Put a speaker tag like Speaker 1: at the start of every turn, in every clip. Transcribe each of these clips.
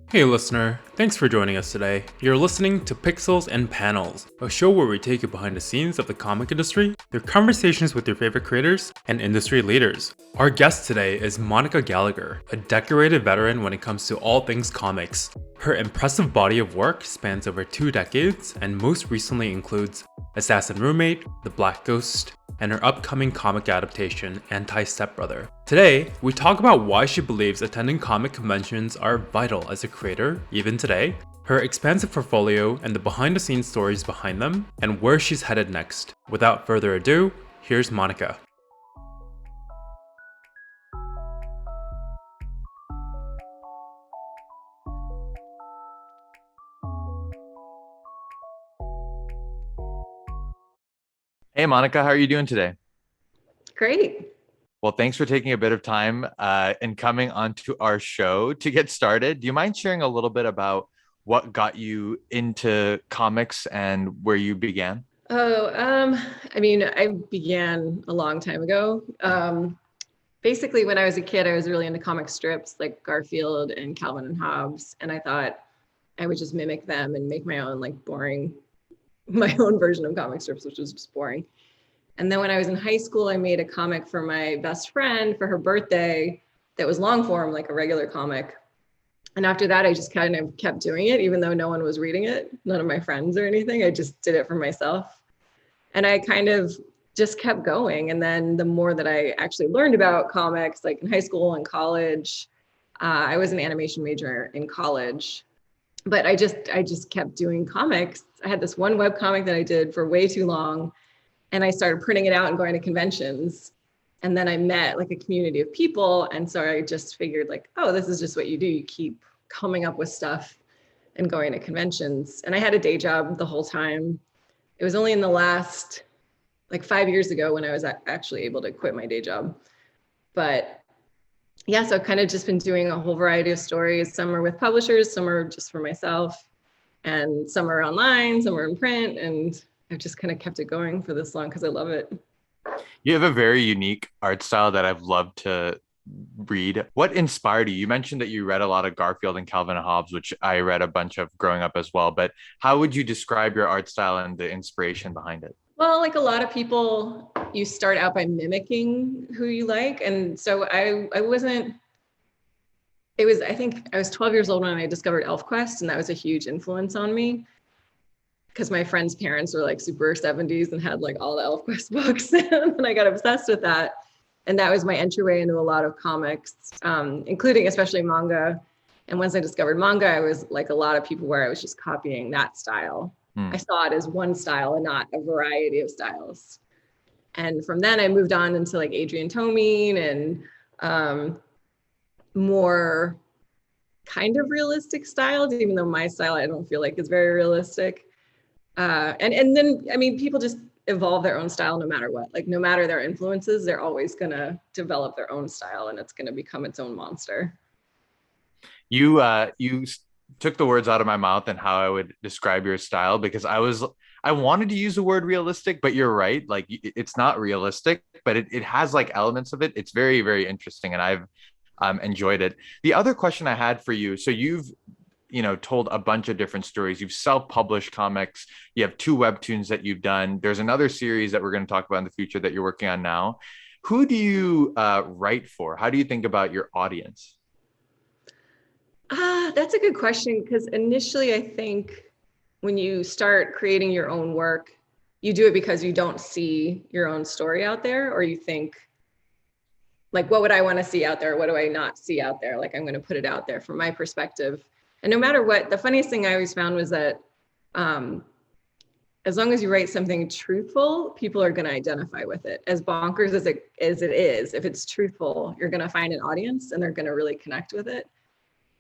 Speaker 1: Hey listener, thanks for joining us today. You're listening to Pixels and Panels, a show where we take you behind the scenes of the comic industry through conversations with your favorite creators and industry leaders. Our guest today is Monica Gallahger, a decorated veteran when it comes to all things comics. Her impressive body of work spans over 2 decades and most recently includes Assassin Roommate, The Black Ghost, and her upcoming comic adaptation, Stepbrother. Today, we talk about why she believes attending comic conventions are vital as a creator, even today, her expansive portfolio and the behind-the-scenes stories behind them, and where she's headed next. Without further ado, here's Monica.
Speaker 2: Hey Monica, how are you doing today?
Speaker 3: Great.
Speaker 2: Well, thanks for taking a bit of time and coming onto our show. To get started, do you mind sharing a little bit about what got you into comics and where you began?
Speaker 3: I began a long time ago. Basically, when I was a kid, I was really into comic strips like Garfield and Calvin and Hobbes, and I thought I would just mimic them and make my own like boring, my own version of comic strips, which was just boring. And then when I was in high school, I made a comic for my best friend for her birthday that was long form, like a regular comic. And after that, I just kind of kept doing it, even though no one was reading it, none of my friends or anything. I just did it for myself. And I kind of just kept going. And then the more that I actually learned about comics, like in high school and college, I was an animation major in college, but I just kept doing comics. I had this one web comic that I did for way too long, and I started printing it out and going to conventions. And then I met like a community of people, and so I just figured like, oh, this is just what you do. You keep coming up with stuff and going to conventions. And I had a day job the whole time. It was only in the last like 5 years ago when I was actually able to quit my day job. But yeah, so I've kind of just been doing a whole variety of stories. Some are with publishers, some are just for myself, and some are online, some are in print. And I've just kind of kept it going for this long because I love it.
Speaker 2: You have a very unique art style that I've loved to read. What inspired you? You mentioned that you read a lot of Garfield and Calvin and Hobbes, which I read a bunch of growing up as well. But how would you describe your art style and the inspiration behind it?
Speaker 3: Well, like a lot of people, you start out by mimicking who you like. And so I wasn't, it was, I think I was 12 years old when I discovered ElfQuest, and that was a huge influence on me because my friends' parents were like super 70s and had like all the ElfQuest books. And I got obsessed with that. And that was my entryway into a lot of comics, including especially manga. And once I discovered manga, I was like a lot of people where I was just copying that style. I
Speaker 2: Hmm.
Speaker 3: saw it as one style and not a variety of styles. And from then I moved on into like Adrian Tomine and more kind of realistic styles, even though my style I don't feel like is very realistic. And then I mean people just evolve their own style no matter what. Like no matter their influences, they're always gonna develop their own style and it's gonna become its own monster.
Speaker 2: You took the words out of my mouth and how I would describe your style because I wanted to use the word realistic, but you're right. Like it's not realistic, but it has like elements of it. It's very, very interesting and I've enjoyed it. The other question I had for you, so you've told a bunch of different stories. You've self-published comics. You have 2 webtoons that you've done. There's another series that we're going to talk about in the future that you're working on now. Who do you write for? How do you think about your audience?
Speaker 3: That's a good question because initially I think when you start creating your own work, you do it because you don't see your own story out there, or you think, like, what would I want to see out there? What do I not see out there? Like, I'm going to put it out there from my perspective. And no matter what, the funniest thing I always found was that um, as long as you write something truthful, people are going to identify with it. As bonkers as it is, if it's truthful, you're going to find an audience and they're going to really connect with it.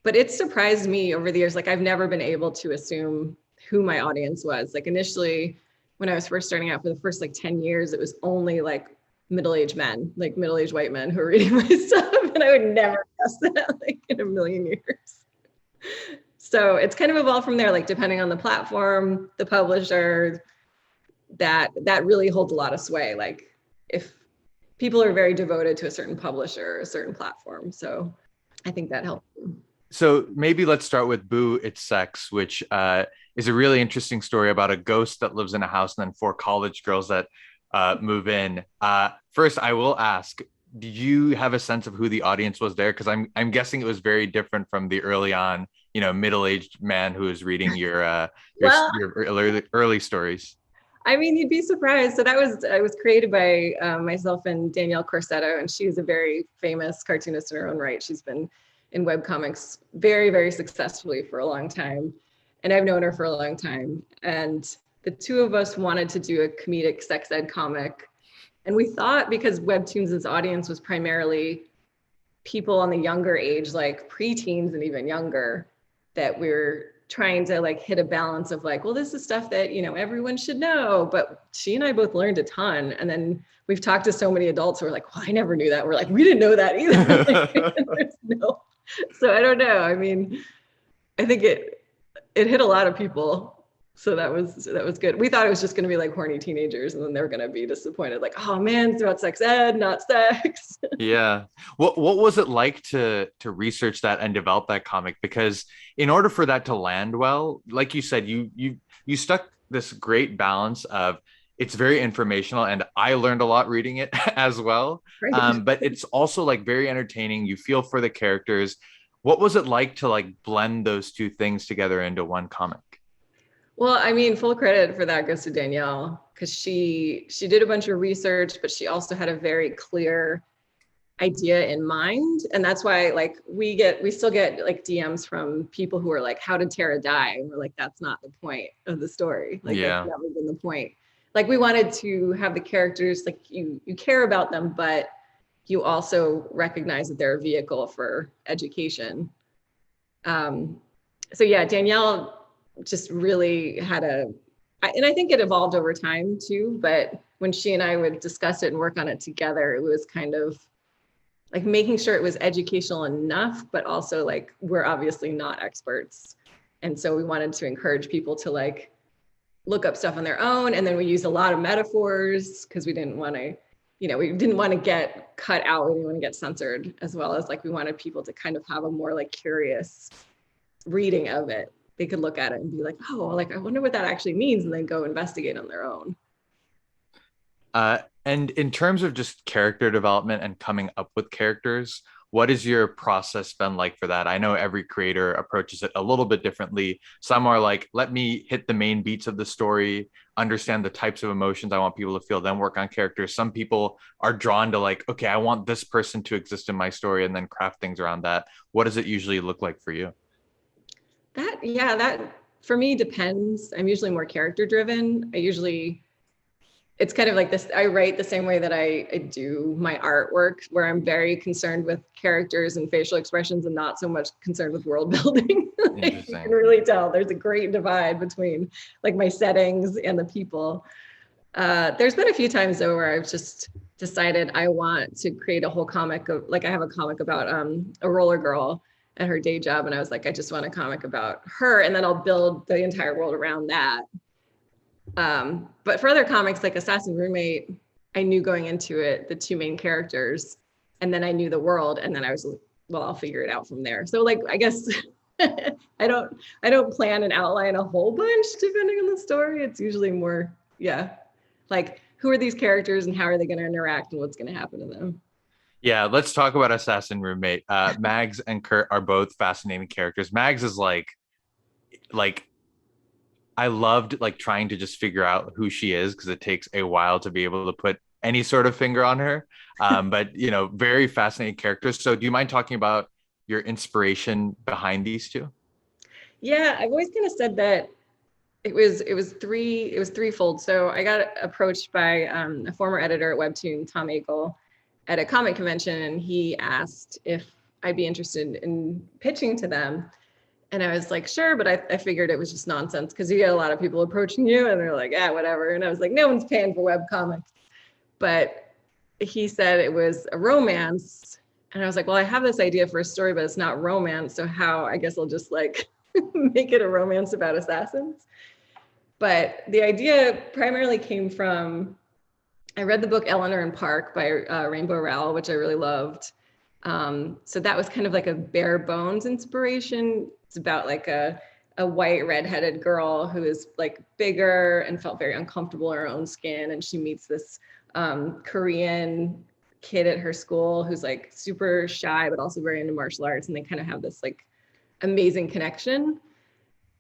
Speaker 3: But it surprised me over the years. Like I've never been able to assume who my audience was. Like initially, when I was first starting out for the first like 10 years, it was only like middle-aged men, like middle-aged white men who were reading my stuff. And I would never guess that like in a million years. So it's kind of evolved from there, like depending on the platform, the publisher, that really holds a lot of sway. Like if people are very devoted to a certain publisher, a certain platform. So I think that helps.
Speaker 2: So maybe let's start with Boo It's Sex, which is a really interesting story about a ghost that lives in a house and then four college girls that move in. First, I will ask, did you have a sense of who the audience was there? Because I'm guessing it was very different from the early on, middle-aged man who was reading
Speaker 3: Well,
Speaker 2: your early stories.
Speaker 3: I mean, you'd be surprised. So that was I was created by myself and Danielle Corsetto, and she's a very famous cartoonist in her own right. She's been in webcomics very, very successfully for a long time, and I've known her for a long time. And the two of us wanted to do a comedic sex ed comic, and we thought because Webtoons' audience was primarily people on the younger age, like preteens and even younger, that we're trying to like hit a balance of like, well, this is stuff that, everyone should know. But she and I both learned a ton. And then we've talked to so many adults who are like, well, I never knew that. We're like, we didn't know that either. No. So I don't know. I mean, I think it hit a lot of people. So that was good. We thought it was just going to be like horny teenagers, and then they were going to be disappointed. Like, oh man, it's about sex ed, not sex.
Speaker 2: Yeah. What was it like to research that and develop that comic? Because in order for that to land well, like you said, you stuck this great balance of it's very informational and I learned a lot reading it as well.
Speaker 3: Right.
Speaker 2: But it's also like very entertaining. You feel for the characters. What was it like to like blend those two things together into one comic?
Speaker 3: Well, I mean, full credit for that goes to Danielle because she did a bunch of research, but she also had a very clear idea in mind. And that's why like we still get like DMs from people who are like, how did Tara die? And we're like, that's not the point of the story. Like
Speaker 2: Yeah.
Speaker 3: that's never been the point. Like we wanted to have the characters, like you care about them, but you also recognize that they're a vehicle for education. So yeah, Danielle just really had and I think it evolved over time too, but when she and I would discuss it and work on it together, it was kind of like making sure it was educational enough, but also like we're obviously not experts. And so we wanted to encourage people to like look up stuff on their own. And then we used a lot of metaphors because we didn't want to, we didn't want to get cut out. We didn't want to get censored, as well as like we wanted people to kind of have a more like curious reading of it. They could look at it and be like, oh, like I wonder what that actually means, and then go investigate on their own.
Speaker 2: And in terms of just character development and coming up with characters, what has your process been like for that? I know every creator approaches it a little bit differently. Some are like, let me hit the main beats of the story, understand the types of emotions I want people to feel, then work on characters. Some people are drawn to like, okay, I want this person to exist in my story and then craft things around that. What does it usually look like for you?
Speaker 3: That for me depends. I'm usually more character driven. It's kind of like this. I write the same way that I do my artwork, where I'm very concerned with characters and facial expressions and not so much concerned with world building. You can really tell there's a great divide between like my settings and the people. There's been a few times though where I've just decided I want to create a whole comic of like I have a comic about a roller girl at her day job, and I was like, I just want a comic about her, and then I'll build the entire world around that. But for other comics like Assassin Roommate, I knew going into it the two main characters, and then I knew the world, and then I was well, I'll figure it out from there. So like I guess I don't plan and outline a whole bunch depending on the story. It's usually more like who are these characters and how are they going to interact and what's going to happen to them.
Speaker 2: Yeah, let's talk about Assassin Roommate. Mags and Kurt are both fascinating characters. Mags is like I loved like trying to just figure out who she is because it takes a while to be able to put any sort of finger on her. But very fascinating characters. So do you mind talking about your inspiration behind these two?
Speaker 3: Yeah, I've always kind of said that it was threefold. So I got approached by a former editor at Webtoon, Tom Akel, at a comic convention, and he asked if I'd be interested in pitching to them. And I was like, sure, but I figured it was just nonsense because you get a lot of people approaching you and they're like, whatever. And I was like, no one's paying for web comics. But he said it was a romance. And I was like, well, I have this idea for a story, but it's not romance. So how? I guess I'll just like make it a romance about assassins. But the idea primarily came from, I read the book Eleanor and Park by Rainbow Rowell, which I really loved. So that was kind of like a bare bones inspiration. It's about like a white redheaded girl who is like bigger and felt very uncomfortable in her own skin. And she meets this Korean kid at her school who's like super shy, but also very into martial arts. And they kind of have this like amazing connection.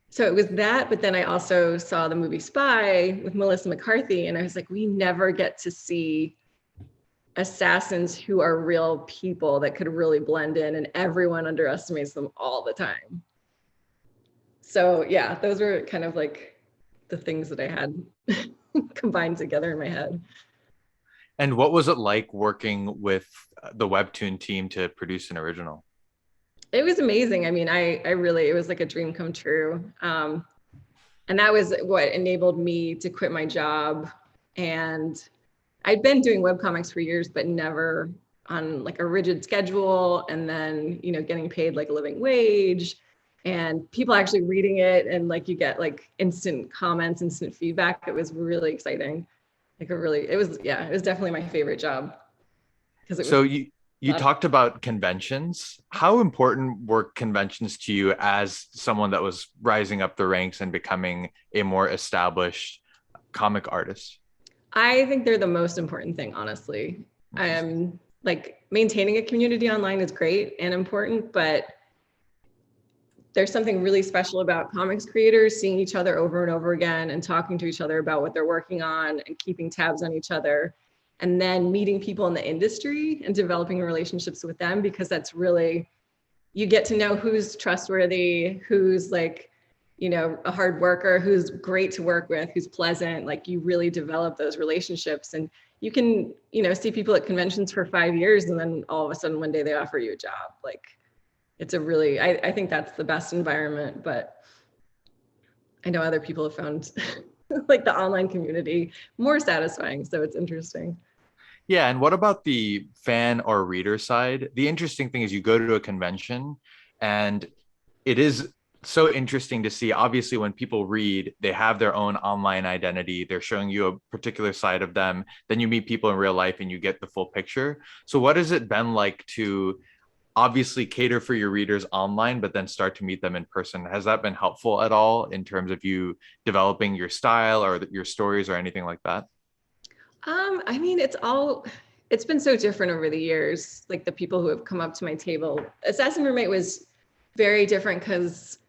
Speaker 3: So it was that, but then I also saw the movie Spy with Melissa McCarthy, and I was like, we never get to see assassins who are real people that could really blend in, and everyone underestimates them all the time. So yeah, those were kind of like the things that I had combined together in my head.
Speaker 2: And what was it like working with the Webtoon team to produce an original?
Speaker 3: It was amazing. I mean, I really, it was like a dream come true. And that was what enabled me to quit my job. And I'd been doing webcomics for years, but never on like a rigid schedule. And then, you know, getting paid like a living wage and people actually reading it. And like, you get like instant comments, instant feedback. It was really exciting. Like it was definitely my favorite job. Because it was
Speaker 2: So you talked about conventions. How important were conventions to you as someone that was rising up the ranks and becoming a more established comic artist?
Speaker 3: I think they're the most important thing, honestly. Like maintaining a community online is great and important, but there's something really special about comics creators seeing each other over and over again and talking to each other about what they're working on and keeping tabs on each other. And then meeting people in the industry and developing relationships with them, because that's really, you get to know who's trustworthy, who's like, you know, a hard worker, who's great to work with, who's pleasant. Like you really develop those relationships, and you can, you know, see people at conventions for 5 years and then all of a sudden one day they offer you a job. Like it's a really, I think that's the best environment, but I know other people have found like the online community more satisfying. So it's interesting.
Speaker 2: Yeah, and what about the fan or reader side? The interesting thing is you go to a convention and it is so interesting to see. Obviously, when people read, they have their own online identity. They're showing you a particular side of them. Then you meet people in real life and you get the full picture. So what has it been like to obviously cater for your readers online, but then start to meet them in person? Has that been helpful at all in terms of you developing your style or your stories or anything like that?
Speaker 3: I mean, it's been so different over the years. Like the people who have come up to my table. Assassin Roommate was very different because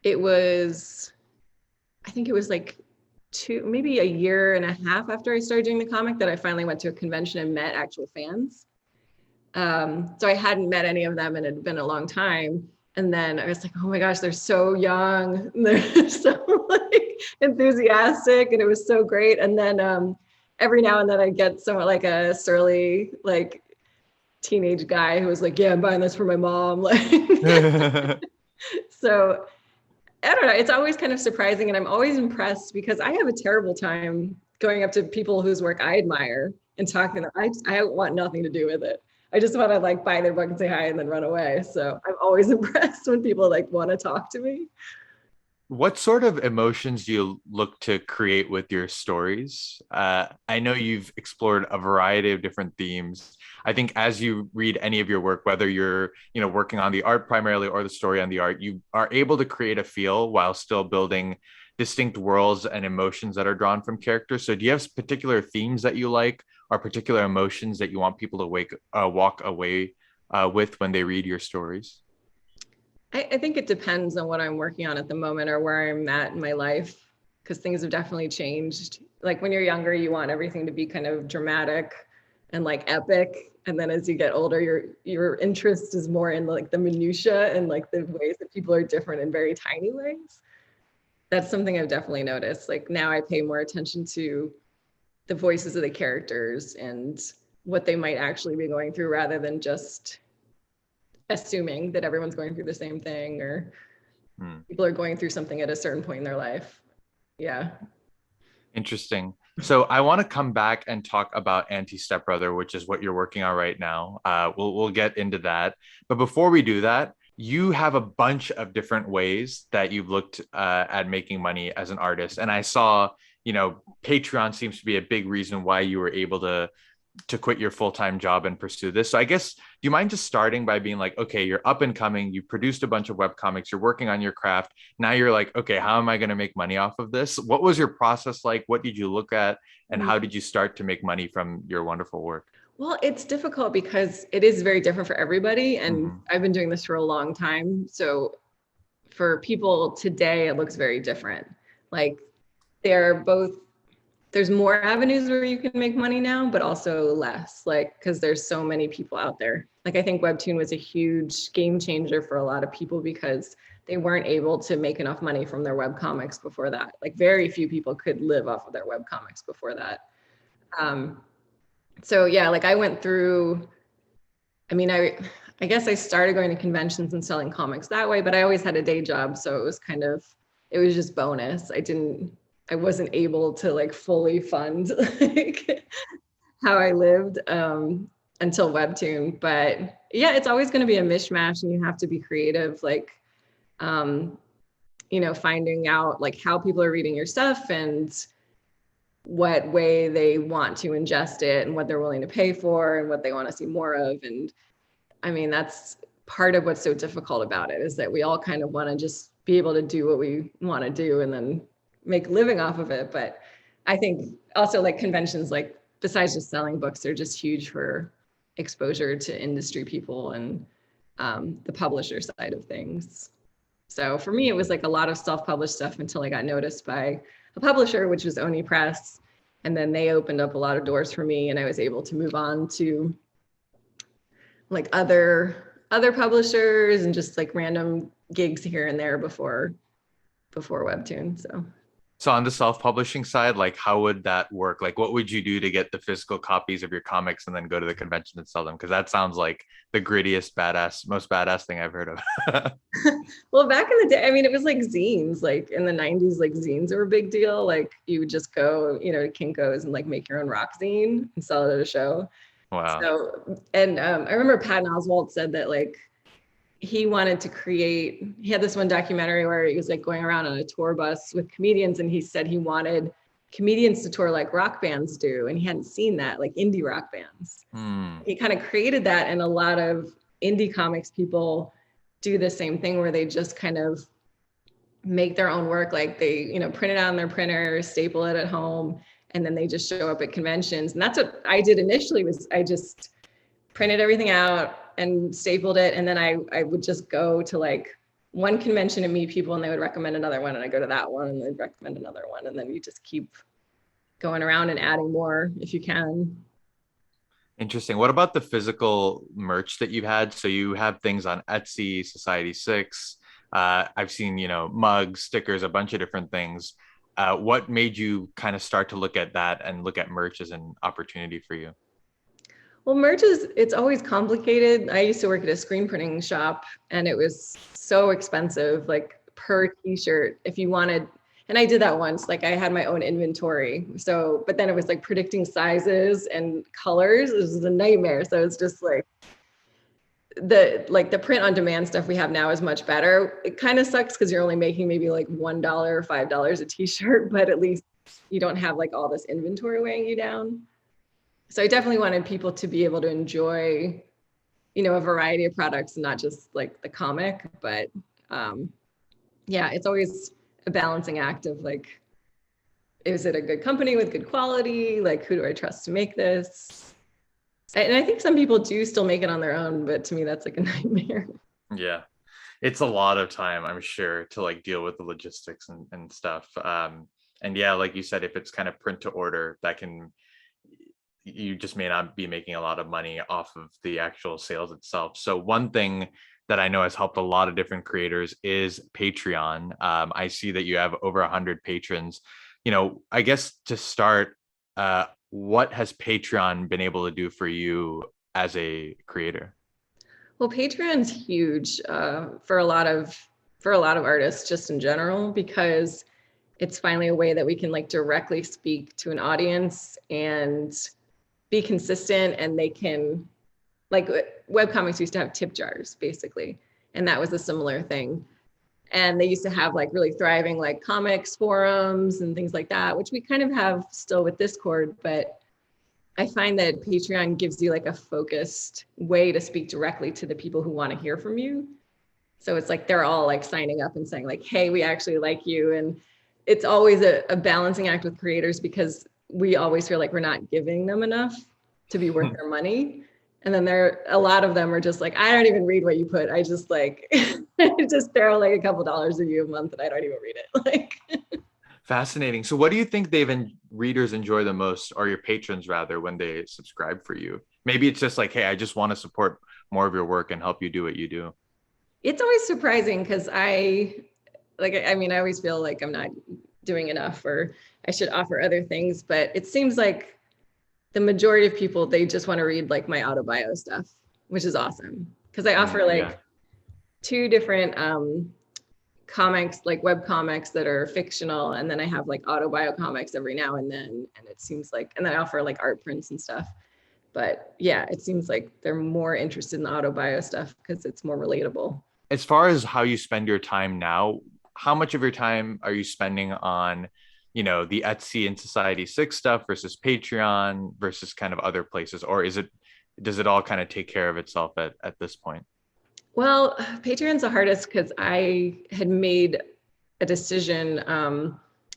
Speaker 3: it was, I think it was like maybe a year and a half after I started doing the comic that I finally went to a convention and met actual fans. So I hadn't met any of them and it had been a long time. And then I was like, oh my gosh, they're so young. They're so like enthusiastic, and it was so great. And then every now and then I get someone like a surly, like teenage guy who was like, yeah, I'm buying this for my mom. Like, so I don't know. It's always kind of surprising. And I'm always impressed because I have a terrible time going up to people whose work I admire and talking to them. I want nothing to do with it. I just want to like buy their book and say hi and then run away. So I'm always impressed when people like want to talk to me.
Speaker 2: What sort of emotions do you look to create with your stories? I know you've explored a variety of different themes. I think as you read any of your work, whether you're, you know, working on the art primarily or the story on the art, you are able to create a feel while still building distinct worlds and emotions that are drawn from characters. So do you have particular themes that you like or particular emotions that you want people to walk away with when they read your stories?
Speaker 3: I think it depends on what I'm working on at the moment or where I'm at in my life, because things have definitely changed. Like when you're younger, you want everything to be kind of dramatic and like epic. And then as you get older, your interest is more in like the minutia and like the ways that people are different in very tiny ways. That's something I've definitely noticed. Like now I pay more attention to the voices of the characters and what they might actually be going through rather than just assuming that everyone's going through the same thing or people are going through something at a certain point in their life. Yeah.
Speaker 2: Interesting. So I want to come back and talk about Stepbrother, which is what you're working on right now. We'll get into that. But before we do that, you have a bunch of different ways that you've looked at making money as an artist. And I saw, you know, Patreon seems to be a big reason why you were able to to quit your full-time job and pursue this. So I guess, do you mind just starting by being like, okay, you're up and coming, you produced a bunch of webcomics, you're working on your craft. Now you're like, okay, how am I going to make money off of this? What was your process like? What did you look at? And how did you start to make money from your wonderful work?
Speaker 3: Well, it's difficult because it is very different for everybody. And I've been doing this for a long time. So for people today, it looks very different. Like they're both, there's more avenues where you can make money now, but also less, like, because there's so many people out there. Like I think Webtoon was a huge game changer for a lot of people because they weren't able to make enough money from their webcomics before that. Like very few people could live off of their webcomics before that. So yeah, like I went through, I mean, I guess I started going to conventions and selling comics that way, but I always had a day job. So it was kind of, it was just bonus. I wasn't able to like fully fund like how I lived until Webtoon. But yeah, it's always going to be a mishmash and you have to be creative, like, you know, finding out like how people are reading your stuff and what way they want to ingest it and what they're willing to pay for and what they want to see more of. And I mean, that's part of what's so difficult about it is that we all kind of want to just be able to do what we want to do and then make a living off of it. But I think also like conventions, like besides just selling books, they're just huge for exposure to industry people and the publisher side of things. So for me, it was like a lot of self-published stuff until I got noticed by a publisher, which was Oni Press. And then they opened up a lot of doors for me and I was able to move on to like other publishers and just like random gigs here and there before Webtoon.
Speaker 2: So on the self-publishing side, like how would that work? Like what would you do to get the physical copies of your comics and then go to the convention and sell them? Because that sounds like the grittiest, most badass thing I've heard of.
Speaker 3: Well, back in the day, I mean, it was like zines, like in the 90s, like zines were a big deal. Like you would just go, you know, to Kinko's and like make your own rock zine and sell it at a show.
Speaker 2: Wow.
Speaker 3: So, and I remember Patton Oswalt said that like, he wanted to create, he had this one documentary where he was like going around on a tour bus with comedians and he said he wanted comedians to tour like rock bands do. And he hadn't seen that, like indie rock bands. He kind of created that and a lot of indie comics people do the same thing where they just kind of make their own work. Like they, you know, print it out on their printer, staple it at home, and then they just show up at conventions. And that's what I did initially was I just printed everything out and stapled it. And then I would just go to like one convention and meet people and they would recommend another one and I go to that one and they'd recommend another one. And then you just keep going around and adding more if you can.
Speaker 2: Interesting. What about the physical merch that you've had? So you have things on Etsy, Society 6. I've seen, you know, mugs, stickers, a bunch of different things. What made you kind of start to look at that and look at merch as an opportunity for you?
Speaker 3: Well, merch it's always complicated. I used to work at a screen printing shop and it was so expensive, like per t-shirt if you wanted, and I did that once, like I had my own inventory. So, but then it was like predicting sizes and colors. It was a nightmare. So it's just like the print on demand stuff we have now is much better. It kind of sucks because you're only making maybe like $1 or $5 a t-shirt, but at least you don't have like all this inventory weighing you down. So I definitely wanted people to be able to enjoy, you know, a variety of products and not just like the comic, but yeah, it's always a balancing act of like, is it a good company with good quality? Like, who do I trust to make this? And I think some people do still make it on their own, but to me, that's like a nightmare.
Speaker 2: Yeah, it's a lot of time, I'm sure, to like deal with the logistics and stuff. And yeah, like you said, if it's kind of print to order, you just may not be making a lot of money off of the actual sales itself. So one thing that I know has helped a lot of different creators is Patreon. I see that you have over 100 patrons. You know, I guess to start, what has Patreon been able to do for you as a creator?
Speaker 3: Well, Patreon's huge for a lot of artists just in general, because it's finally a way that we can like directly speak to an audience and be consistent, and they can, like webcomics used to have tip jars basically, and that was a similar thing. And they used to have like really thriving like comics forums and things like that, which we kind of have still with Discord, but I find that Patreon gives you like a focused way to speak directly to the people who want to hear from you. So it's like they're all like signing up and saying like, hey, we actually like you. And it's always a balancing act with creators because we always feel like we're not giving them enough to be worth their money. And then a lot of them are just like, I don't even read what you put. I just like, just throw like a couple dollars of you a month and I don't even read it. Like,
Speaker 2: Fascinating. So what do you think readers enjoy the most, or your patrons rather, when they subscribe for you? Maybe it's just like, hey, I just want to support more of your work and help you do what you do.
Speaker 3: it's always surprising because I always feel like I'm not doing enough or I should offer other things, but it seems like the majority of people, they just want to read like my autobio stuff, which is awesome. Because I offer like two different comics, like web comics that are fictional. And then I have like autobio comics every now and then. And it seems like, and then I offer like art prints and stuff. But yeah, it seems like they're more interested in the autobio stuff because it's more relatable.
Speaker 2: As far as how you spend your time now, how much of your time are you spending on, the Etsy and Society 6 stuff versus Patreon versus kind of other places? Or does it all kind of take care of itself at this point?
Speaker 3: Well, Patreon's the hardest because I had made a decision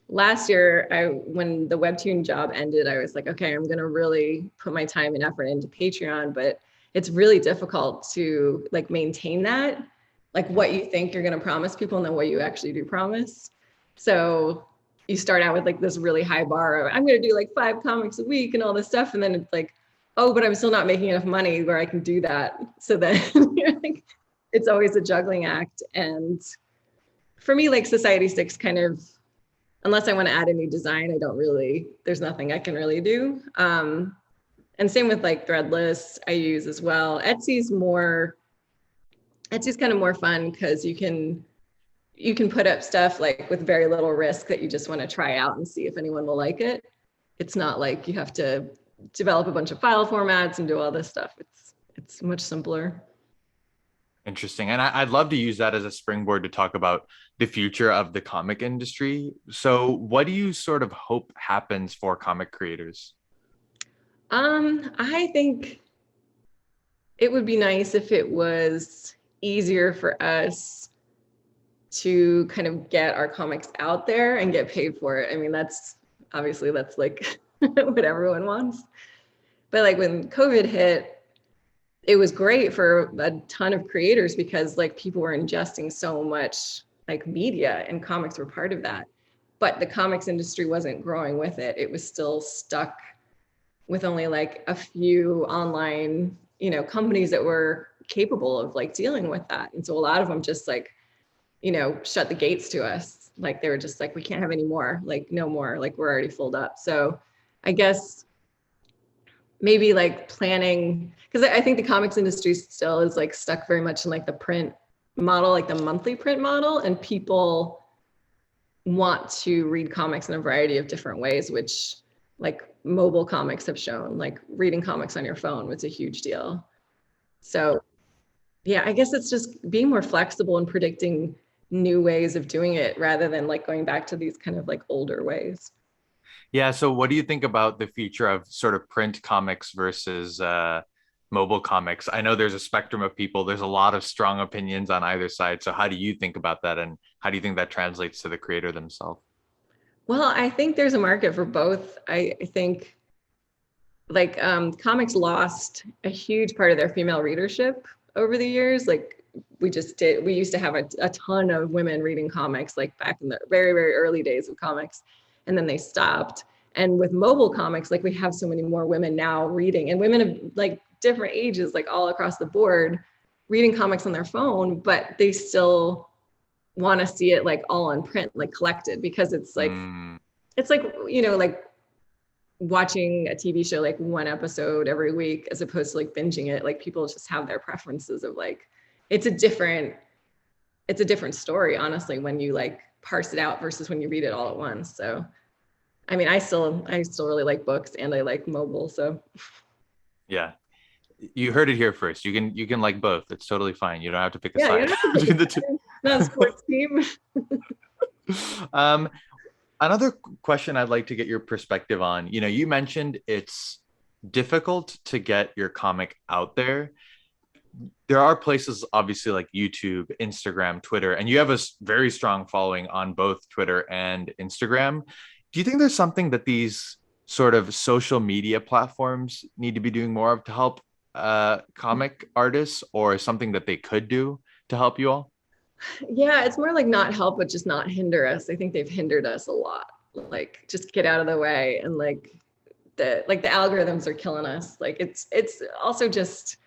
Speaker 3: last year. When the Webtoon job ended, I was like, okay, I'm going to really put my time and effort into Patreon, but it's really difficult to like maintain that, like what you think you're going to promise people and then what you actually do promise. So you start out with like this really high bar of I'm going to do like 5 comics a week and all this stuff. And then it's like, oh, but I'm still not making enough money where I can do that. So then you're like, it's always a juggling act. And for me, like Society 6 kind of, unless I want to add a new design, there's nothing I can really do. And same with like Threadless, I use as well. Etsy's kind of more fun because you can put up stuff like with very little risk that you just want to try out and see if anyone will like it. It's not like you have to develop a bunch of file formats and do all this stuff. It's much simpler.
Speaker 2: Interesting. And I'd love to use that as a springboard to talk about the future of the comic industry. So what do you sort of hope happens for comic creators?
Speaker 3: I think it would be nice if it was easier for us to kind of get our comics out there and get paid for it. I mean, that's like what everyone wants. But like when COVID hit, it was great for a ton of creators because like people were ingesting so much like media and comics were part of that. But the comics industry wasn't growing with it. It was still stuck with only like a few online, companies that were capable of like dealing with that. And so a lot of them just like, shut the gates to us. Like they were just like, we can't have any more, like no more, like we're already filled up. So I guess maybe like planning, because I think the comics industry still is like stuck very much in like the print model, like the monthly print model, and people want to read comics in a variety of different ways, which like mobile comics have shown, like reading comics on your phone was a huge deal. So yeah, I guess it's just being more flexible and predicting new ways of doing it rather than like going back to these kind of like older ways.
Speaker 2: Yeah. So what do you think about the future of sort of print comics versus mobile comics? I know there's a spectrum of people. There's a lot of strong opinions on either side. So how do you think about that? And how do you think that translates to the creator themselves?
Speaker 3: Well, I think there's a market for both. I think like comics lost a huge part of their female readership over the years. Like we used to have a ton of women reading comics like back in the very, very early days of comics. And then they stopped. And with mobile comics, like we have so many more women now reading, and women of like different ages, like all across the board, reading comics on their phone, but they still want to see it like all in print, like collected, because it's like like watching a TV show, like one episode every week, as opposed to like binging it. Like people just have their preferences of like, it's a different story, honestly, when you like parse it out versus when you read it all at once. So, I mean, I still really like books and I like mobile. So
Speaker 2: yeah, you heard it here first. You can like both. It's totally fine. You don't have to pick a
Speaker 3: yeah,
Speaker 2: side
Speaker 3: you don't have to
Speaker 2: between the two.
Speaker 3: not a sports team.
Speaker 2: Another question I'd like to get your perspective on, you mentioned it's difficult to get your comic out there, there are places obviously like YouTube, Instagram, Twitter, and you have a very strong following on both Twitter and Instagram. Do you think there's something that these sort of social media platforms need to be doing more of to help comic artists, or something that they could do to help you all?
Speaker 3: Yeah, it's more like not help, but just not hinder us. I think they've hindered us a lot. Like just get out of the way, and like the algorithms are killing us. Like it's also just,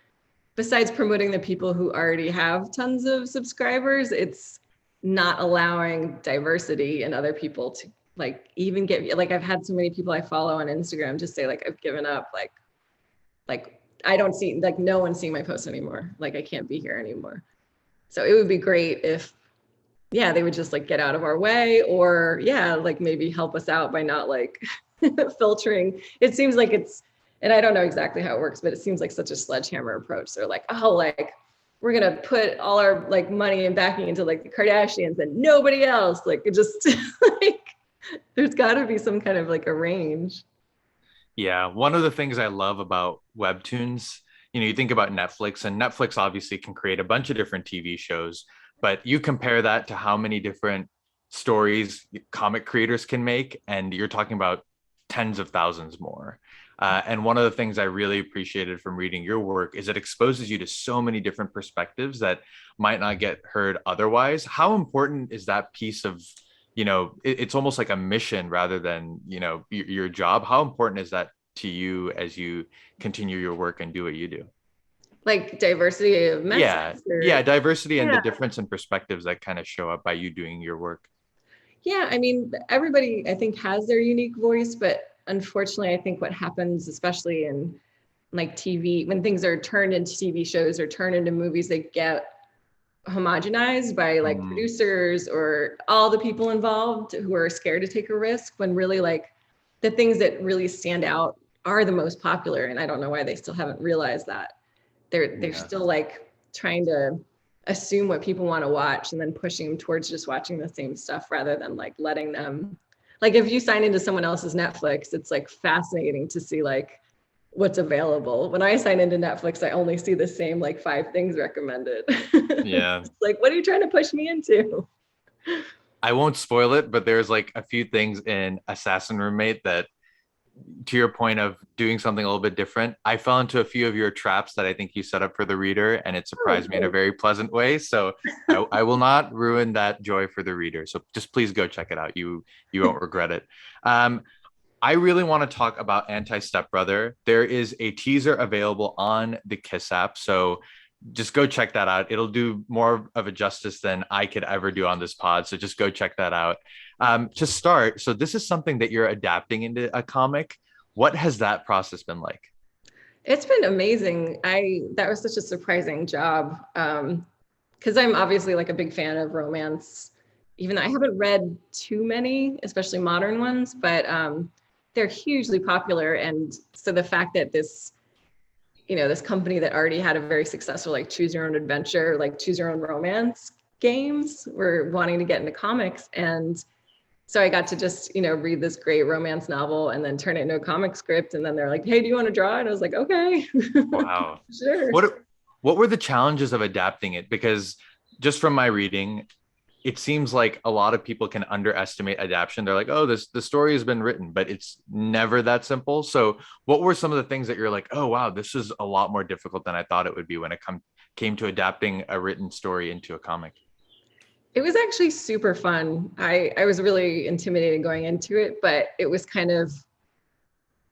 Speaker 3: besides promoting the people who already have tons of subscribers, it's not allowing diversity and other people to like even get, like I've had so many people I follow on Instagram just say like I've given up, like I don't see, like no one's seeing my posts anymore. Like I can't be here anymore. So it would be great if, yeah, they would just like get out of our way, or yeah, like maybe help us out by not like filtering. It seems like it's, and I don't know exactly how it works, but it seems like such a sledgehammer approach. They're like, oh, like we're gonna put all our like money and backing into like the Kardashians and nobody else. Like it just like there's got to be some kind of like a range.
Speaker 2: Yeah, one of the things I love about Webtoons, you think about Netflix, and Netflix obviously can create a bunch of different TV shows, but you compare that to how many different stories comic creators can make, and you're talking about tens of thousands more. And one of the things I really appreciated from reading your work is it exposes you to so many different perspectives that might not get heard otherwise. How important is that piece of, it's almost like a mission rather than, your job? How important is that to you as you continue your work and do what you do?
Speaker 3: Like diversity of
Speaker 2: Yeah.
Speaker 3: messages. Or,
Speaker 2: Yeah. Diversity and the
Speaker 3: yeah.
Speaker 2: difference in perspectives that kind of show up by you doing your work.
Speaker 3: Yeah, I mean, everybody I think has their unique voice, but unfortunately, I think what happens, especially in like TV, when things are turned into TV shows or turned into movies, they get homogenized by like
Speaker 2: Mm,
Speaker 3: producers or all the people involved who are scared to take a risk, when really like the things that really stand out are the most popular. And I don't know why they still haven't realized that. They're
Speaker 2: yeah.
Speaker 3: still like trying to assume what people want to watch and then pushing them towards just watching the same stuff rather than like letting them, like if you sign into someone else's Netflix, it's like fascinating to see like what's available. When I sign into Netflix, I only see the same like 5 things recommended.
Speaker 2: Yeah.
Speaker 3: Like, what are you trying to push me into?
Speaker 2: I won't spoil it, but there's like a few things in Assassin Roommate that, to your point of doing something a little bit different, I fell into a few of your traps that I think you set up for the reader, and it surprised me in a very pleasant way. So I will not ruin that joy for the reader. So just please go check it out. You won't regret it. Um, I really want to talk about Stepbrother. There is a teaser available on the Kiss app. So just go check that out. It'll do more of a justice than I could ever do on this pod. So just go check that out. To start, so this is something that you're adapting into a comic. What has that process been like?
Speaker 3: It's been amazing. That was such a surprising job. Because I'm obviously like a big fan of romance, even though I haven't read too many, especially modern ones, but they're hugely popular. And so the fact that this company that already had a very successful like choose your own adventure, like choose your own romance games, were wanting to get into comics. And so I got to just, read this great romance novel and then turn it into a comic script. And then they're like, hey, do you want to draw? And I was like, okay,
Speaker 2: Wow.
Speaker 3: sure.
Speaker 2: What were the challenges of adapting it? Because just from my reading, it seems like a lot of people can underestimate adaptation. They're like, oh, the story has been written, but it's never that simple. So what were some of the things that you're like, oh, wow, this is a lot more difficult than I thought it would be when it came to adapting a written story into a comic?
Speaker 3: It was actually super fun. I was really intimidated going into it, but it was kind of,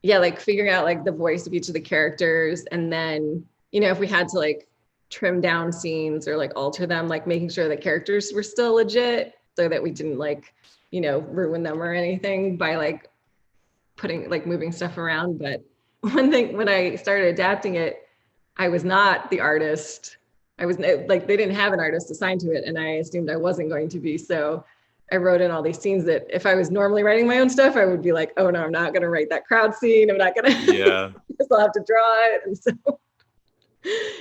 Speaker 3: yeah, like figuring out like the voice of each of the characters. And then, if we had to like trim down scenes or like alter them, like making sure the characters were still legit so that we didn't like, ruin them or anything by like moving stuff around. But one thing, when I started adapting it, I was not the artist. I was like, they didn't have an artist assigned to it, and I assumed I wasn't going to be. So I wrote in all these scenes that if I was normally writing my own stuff, I would be like, oh no, I'm not going to write that crowd scene. I'm not going to,
Speaker 2: Yeah.
Speaker 3: I'll have to draw it. And so,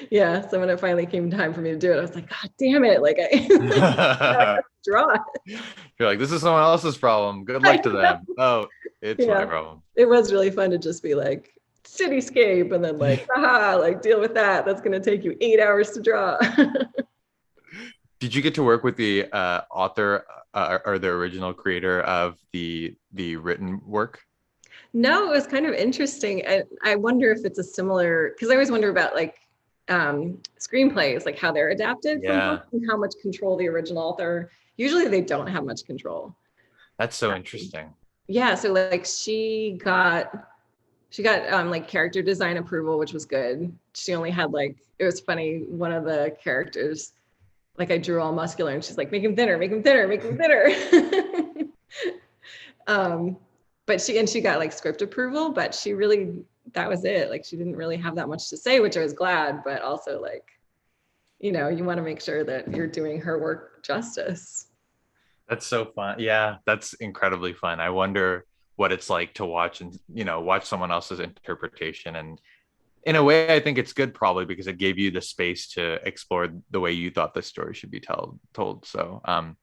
Speaker 3: yeah. So when it finally came time for me to do it, I was like, God damn it. Like I have to draw it.
Speaker 2: You're like, this is someone else's problem. Good
Speaker 3: I
Speaker 2: luck to
Speaker 3: know.
Speaker 2: them. Oh, it's my
Speaker 3: Yeah.
Speaker 2: problem.
Speaker 3: It was really fun to just be like, cityscape, and then like, haha, like deal with that. That's gonna take you 8 hours to draw.
Speaker 2: Did you get to work with the author or the original creator of the written work?
Speaker 3: No, it was kind of interesting. I wonder if it's a similar, because I always wonder about like screenplays, like how they're adapted from
Speaker 2: Yeah,
Speaker 3: books and how much control the original author. Usually they don't have much control.
Speaker 2: that's so interesting.
Speaker 3: Yeah, so like she got like character design approval, which was good. She only had like, it was funny, one of the characters, like I drew all muscular and she's like, make him thinner, make him thinner, make him thinner. um, but she got like script approval, but she really, that was it. Like she didn't really have that much to say, which I was glad, but also like, you want to make sure that you're doing her work justice.
Speaker 2: That's so fun. Yeah, that's incredibly fun. I wonder what it's like to watch and watch someone else's interpretation. And in a way, I think it's good probably because it gave you the space to explore the way you thought the story should be told. So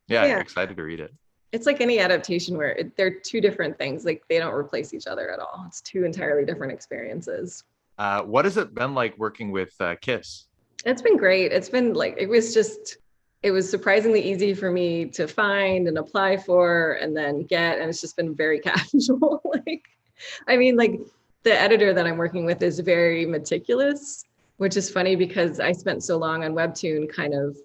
Speaker 2: yeah,
Speaker 3: Yeah.
Speaker 2: excited to read it.
Speaker 3: It's like any adaptation where they're two different things. Like they don't replace each other at all. It's two entirely different experiences.
Speaker 2: What has it been like working with Kiss?
Speaker 3: It's been great. It's been like, it was surprisingly easy for me to find and apply for and then get, and it's just been very casual. Like, I mean, like the editor that I'm working with is very meticulous, which is funny because I spent so long on Webtoon kind of,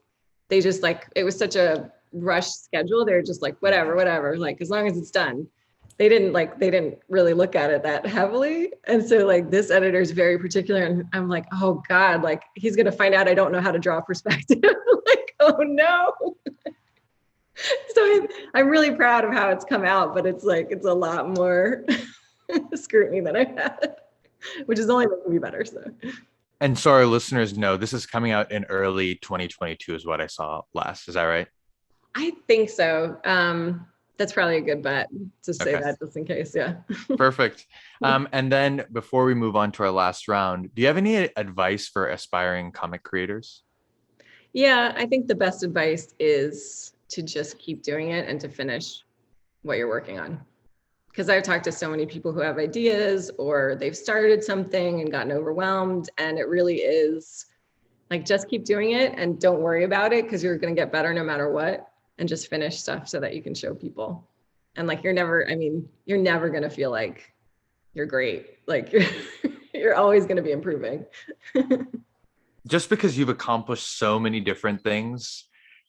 Speaker 3: they just like, it was such a rushed schedule. They're just like, whatever, like as long as it's done. They didn't really look at it that heavily. And so like this editor is very particular and I'm like, oh God, like he's going to find out I don't know how to draw perspective. Like, oh no. So I'm really proud of how it's come out, but it's like, it's a lot more scrutiny than I've had, which is only making me better. So.
Speaker 2: And so our listeners know this is coming out in early 2022 is what I saw last. Is that right?
Speaker 3: I think so. That's probably a good bet to say
Speaker 2: Okay.
Speaker 3: that just in case. Yeah.
Speaker 2: Perfect. And then before we move on to our last round, do you have any advice for aspiring comic creators?
Speaker 3: Yeah, I think the best advice is to just keep doing it and to finish what you're working on. Because I've talked to so many people who have ideas or they've started something and gotten overwhelmed. And it really is like, just keep doing it and don't worry about it because you're going to get better no matter what. And just finish stuff so that you can show people. And like, you're never going to feel like you're great. Like you're always going to be improving.
Speaker 2: Just because you've accomplished so many different things,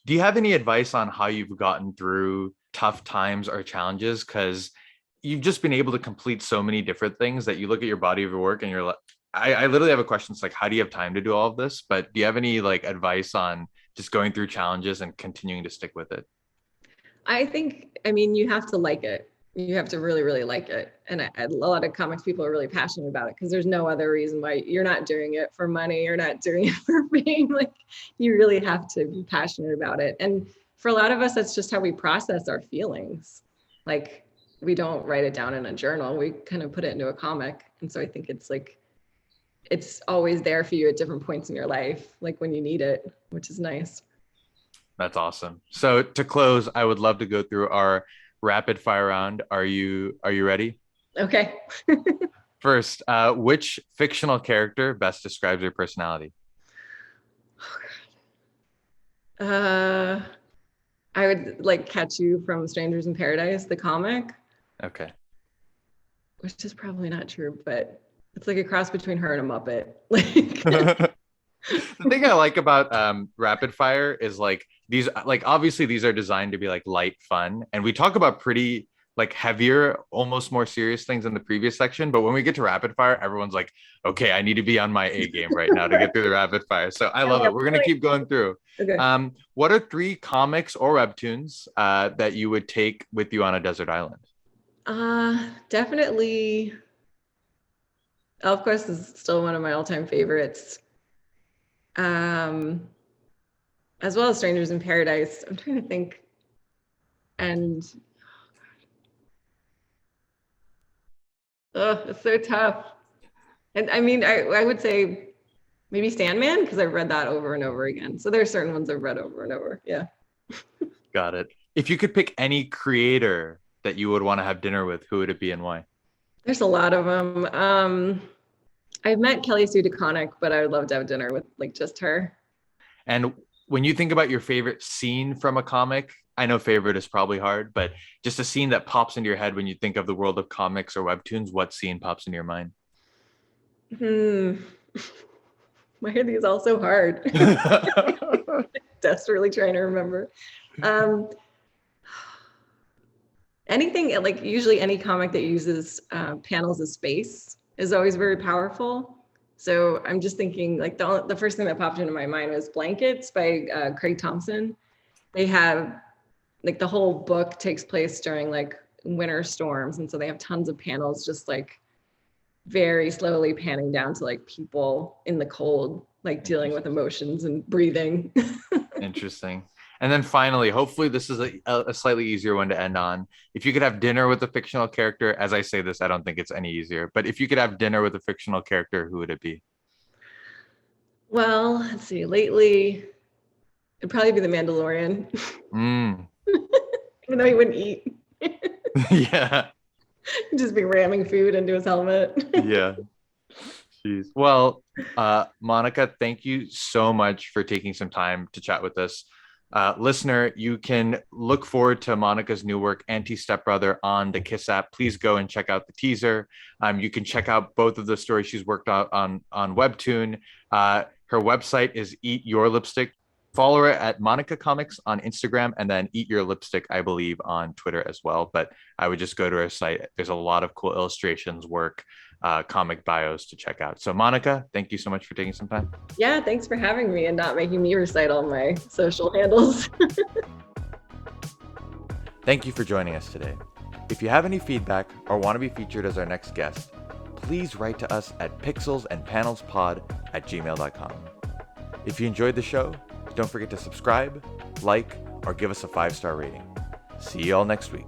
Speaker 2: do you have any advice on how you've gotten through tough times or challenges? Because you've just been able to complete so many different things that you look at your body of your work and you're like, I literally have a question. It's like, how do you have time to do all of this? But do you have any like advice on just going through challenges and continuing to stick with it?
Speaker 3: I think, you have to like it. You have to really, really like it. And a lot of comics people are really passionate about it because there's no other reason why you're not doing it for money. You're not doing it for fame. Like you really have to be passionate about it. And for a lot of us, that's just how we process our feelings. Like we don't write it down in a journal. We kind of put it into a comic. And so I think it's like, it's always there for you at different points in your life, like when you need it, which is nice.
Speaker 2: That's awesome. So to close, I would love to go through our rapid fire round. Are you ready?
Speaker 3: Okay.
Speaker 2: First, which fictional character best describes your personality?
Speaker 3: I would like Catch You from Strangers in Paradise, the comic.
Speaker 2: Okay.
Speaker 3: Which is probably not true, but it's like a cross between her and a Muppet. Like
Speaker 2: The thing I like about rapid fire is like these, like obviously these are designed to be like light fun, and we talk about pretty like heavier, almost more serious things in the previous section. But when we get to rapid fire, everyone's like, okay, I need to be on my A game right now to get through the rapid fire. So I love it. We're gonna keep going through.
Speaker 3: Okay.
Speaker 2: What are 3 comics or webtoons that you would take with you on a desert island?
Speaker 3: Definitely Elf Quest is still one of my all-time favorites. As well as Strangers in Paradise. I'm trying to think. And it's so tough. And I would say maybe Sandman, because I've read that over and over again. So there are certain ones I've read over and over. Yeah.
Speaker 2: Got it. If you could pick any creator that you would want to have dinner with, who would it be and why?
Speaker 3: There's a lot of them. I've met Kelly Sue DeConnick, but I would love to have dinner with like just her.
Speaker 2: And when you think about your favorite scene from a comic, I know favorite is probably hard, but just a scene that pops into your head when you think of the world of comics or webtoons, what scene pops into your mind?
Speaker 3: Why are these all so hard? Desperately trying to remember. Anything like usually any comic that uses panels of space is always very powerful. So I'm just thinking like the first thing that popped into my mind was Blankets by Craig Thompson. They have like the whole book takes place during like winter storms. And so they have tons of panels just like very slowly panning down to like people in the cold, like dealing with emotions and breathing.
Speaker 2: Interesting. And then finally, hopefully this is a slightly easier one to end on. If you could have dinner with a fictional character, as I say this, I don't think it's any easier, but if you could have dinner with a fictional character, who would it be?
Speaker 3: Well, let's see, lately, it'd probably be the Mandalorian, even though he wouldn't eat.
Speaker 2: Yeah.
Speaker 3: He'd just be ramming food into his helmet.
Speaker 2: Yeah. Jeez. Well, Monica, thank you so much for taking some time to chat with us. Listener, you can look forward to Monica's new work, Stepbrother, on the Kiss app. Please go and check out the teaser. You can check out both of the stories she's worked on Webtoon. Her website is Eat Your Lipstick. Follow her at Monica Comics on Instagram, and then Eat Your Lipstick, I believe, on Twitter as well. But I would just go to her site. There's a lot of cool illustrations, work, comic bios to check out. So Monica, thank you so much for taking some time.
Speaker 3: Yeah, thanks for having me and not making me recite all my social handles.
Speaker 2: Thank you for joining us today. If you have any feedback or want to be featured as our next guest, please write to us at pixelsandpanelspod@gmail.com. If you enjoyed the show, don't forget to subscribe, like, or give us a 5-star rating. See you all next week.